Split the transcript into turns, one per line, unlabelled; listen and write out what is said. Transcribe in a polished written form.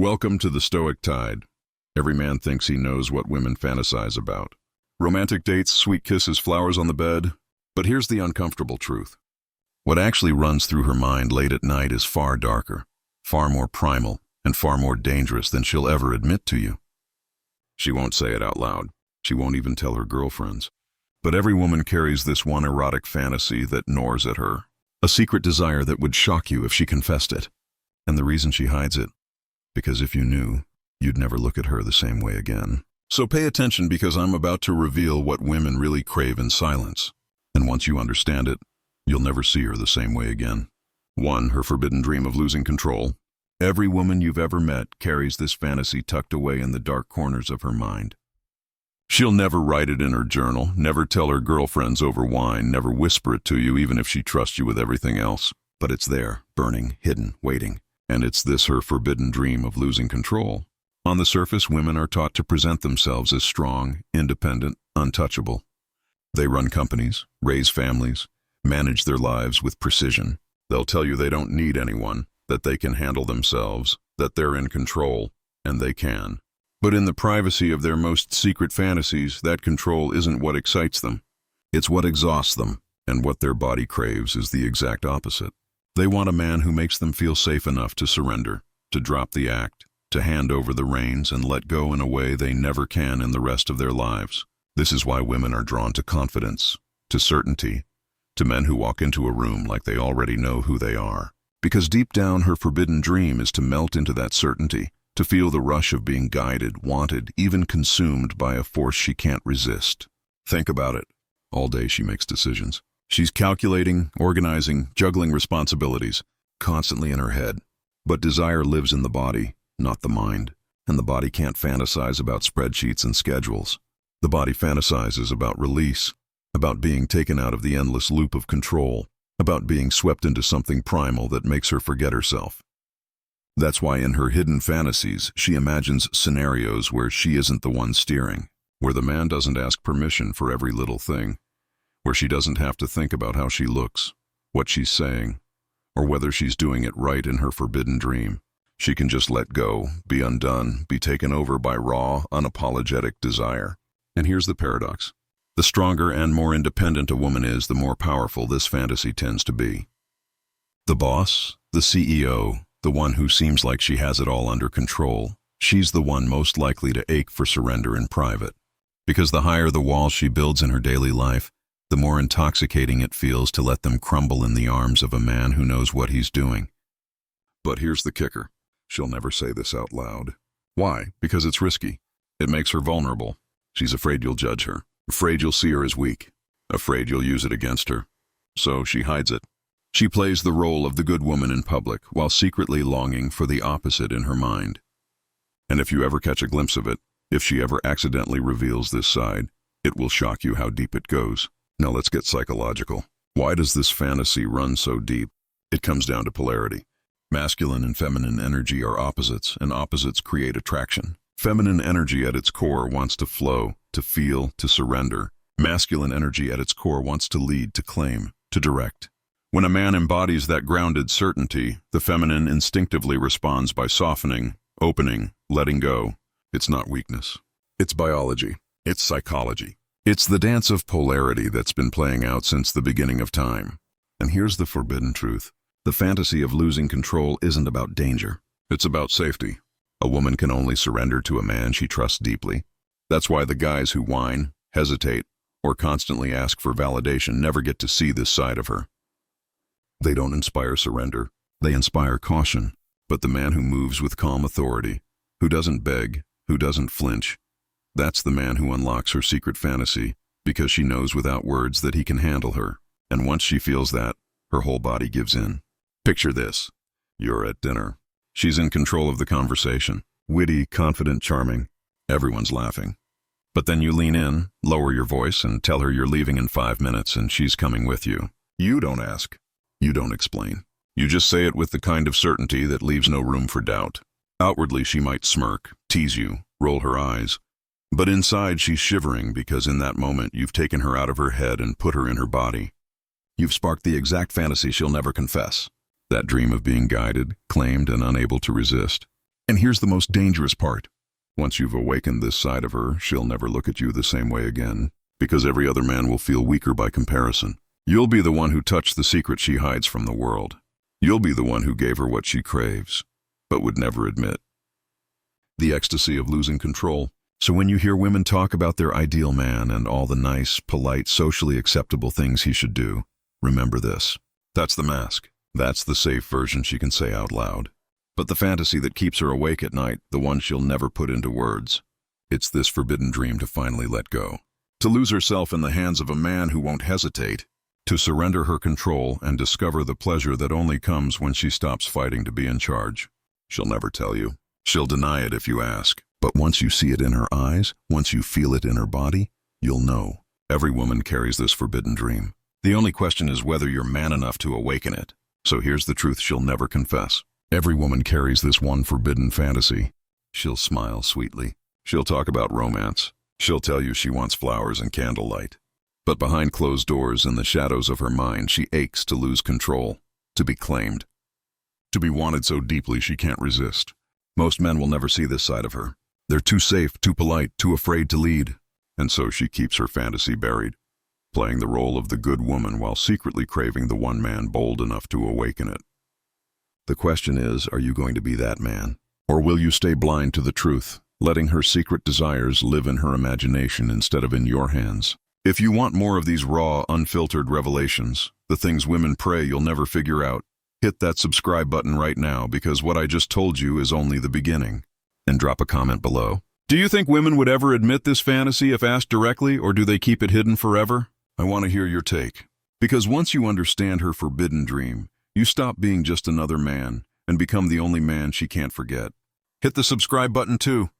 Welcome to the Stoic Tide. Every man thinks he knows what women fantasize about. Romantic dates, sweet kisses, flowers on the bed. But here's the uncomfortable truth. What actually runs through her mind late at night is far darker, far more primal, and far more dangerous than she'll ever admit to you. She won't say it out loud. She won't even tell her girlfriends. But every woman carries this one erotic fantasy that gnaws at her, a secret desire that would shock you if she confessed it. And the reason she hides it, because if you knew, you'd never look at her the same way again. So pay attention, because I'm about to reveal what women really crave in silence. And once you understand it, you'll never see her the same way again. 1. Her forbidden dream of losing control. Every woman you've ever met carries this fantasy tucked away in the dark corners of her mind. She'll never write it in her journal, never tell her girlfriends over wine, never whisper it to you even if she trusts you with everything else. But it's there, burning, hidden, waiting. And it's this her forbidden dream of losing control. On the surface, women are taught to present themselves as strong, independent, untouchable. They run companies, raise families, manage their lives with precision. They'll tell you they don't need anyone, that they can handle themselves, that they're in control, and they can. But in the privacy of their most secret fantasies, that control isn't what excites them. It's what exhausts them, and what their body craves is the exact opposite. They want a man who makes them feel safe enough to surrender, to drop the act, to hand over the reins and let go in a way they never can in the rest of their lives. This is why women are drawn to confidence, to certainty, to men who walk into a room like they already know who they are. Because deep down, her forbidden dream is to melt into that certainty, to feel the rush of being guided, wanted, even consumed by a force she can't resist. Think about it. All day she makes decisions. She's calculating, organizing, juggling responsibilities, constantly in her head. But desire lives in the body, not the mind. And the body can't fantasize about spreadsheets and schedules. The body fantasizes about release, about being taken out of the endless loop of control, about being swept into something primal that makes her forget herself. That's why in her hidden fantasies, she imagines scenarios where she isn't the one steering, where the man doesn't ask permission for every little thing, where she doesn't have to think about how she looks, what she's saying, or whether she's doing it right in her forbidden dream. She can just let go, be undone, be taken over by raw, unapologetic desire. And here's the paradox. The stronger and more independent a woman is, the more powerful this fantasy tends to be. The boss, the CEO, the one who seems like she has it all under control, she's the one most likely to ache for surrender in private. Because the higher the walls she builds in her daily life, the more intoxicating it feels to let them crumble in the arms of a man who knows what he's doing. But here's the kicker. She'll never say this out loud. Why? Because it's risky. It makes her vulnerable. She's afraid you'll judge her, afraid you'll see her as weak, afraid you'll use it against her. So she hides it. She plays the role of the good woman in public while secretly longing for the opposite in her mind. And if you ever catch a glimpse of it, if she ever accidentally reveals this side, it will shock you how deep it goes. Now let's get psychological. Why does this fantasy run so deep? It comes down to polarity. Masculine and feminine energy are opposites, and opposites create attraction. Feminine energy at its core wants to flow, to feel, to surrender. Masculine energy at its core wants to lead, to claim, to direct. When a man embodies that grounded certainty, the feminine instinctively responds by softening, opening, letting go. It's not weakness. It's biology. It's psychology. It's the dance of polarity that's been playing out since the beginning of time. And here's the forbidden truth. The fantasy of losing control isn't about danger. It's about safety. A woman can only surrender to a man she trusts deeply. That's why the guys who whine, hesitate, or constantly ask for validation never get to see this side of her. They don't inspire surrender. They inspire caution. But the man who moves with calm authority, who doesn't beg, who doesn't flinch, that's the man who unlocks her secret fantasy, because she knows without words that he can handle her. And once she feels that, her whole body gives in. Picture this. You're at dinner. She's in control of the conversation. Witty, confident, charming. Everyone's laughing. But then you lean in, lower your voice, and tell her you're leaving in 5 minutes and she's coming with you. You don't ask. You don't explain. You just say it with the kind of certainty that leaves no room for doubt. Outwardly, she might smirk, tease you, roll her eyes. But inside, she's shivering because in that moment, you've taken her out of her head and put her in her body. You've sparked the exact fantasy she'll never confess. That dream of being guided, claimed, and unable to resist. And here's the most dangerous part. Once you've awakened this side of her, she'll never look at you the same way again, because every other man will feel weaker by comparison. You'll be the one who touched the secret she hides from the world. You'll be the one who gave her what she craves, but would never admit. The ecstasy of losing control. So when you hear women talk about their ideal man and all the nice, polite, socially acceptable things he should do, remember this. That's the mask. That's the safe version she can say out loud. But the fantasy that keeps her awake at night, the one she'll never put into words, it's this forbidden dream to finally let go. To lose herself in the hands of a man who won't hesitate, to surrender her control and discover the pleasure that only comes when she stops fighting to be in charge. She'll never tell you. She'll deny it if you ask. But once you see it in her eyes, once you feel it in her body, you'll know. Every woman carries this forbidden dream. The only question is whether you're man enough to awaken it. So here's the truth she'll never confess. Every woman carries this one forbidden fantasy. She'll smile sweetly. She'll talk about romance. She'll tell you she wants flowers and candlelight. But behind closed doors, in the shadows of her mind, she aches to lose control, to be claimed, to be wanted so deeply she can't resist. Most men will never see this side of her. They're too safe, too polite, too afraid to lead. And so she keeps her fantasy buried, playing the role of the good woman while secretly craving the one man bold enough to awaken it. The question is, are you going to be that man? Or will you stay blind to the truth, letting her secret desires live in her imagination instead of in your hands? If you want more of these raw, unfiltered revelations, the things women pray you'll never figure out, hit that subscribe button right now, because what I just told you is only the beginning. And drop a comment below. Do you think women would ever admit this fantasy if asked directly, or do they keep it hidden forever? I want to hear your take. Because once you understand her forbidden dream, you stop being just another man and become the only man she can't forget. Hit the subscribe button too.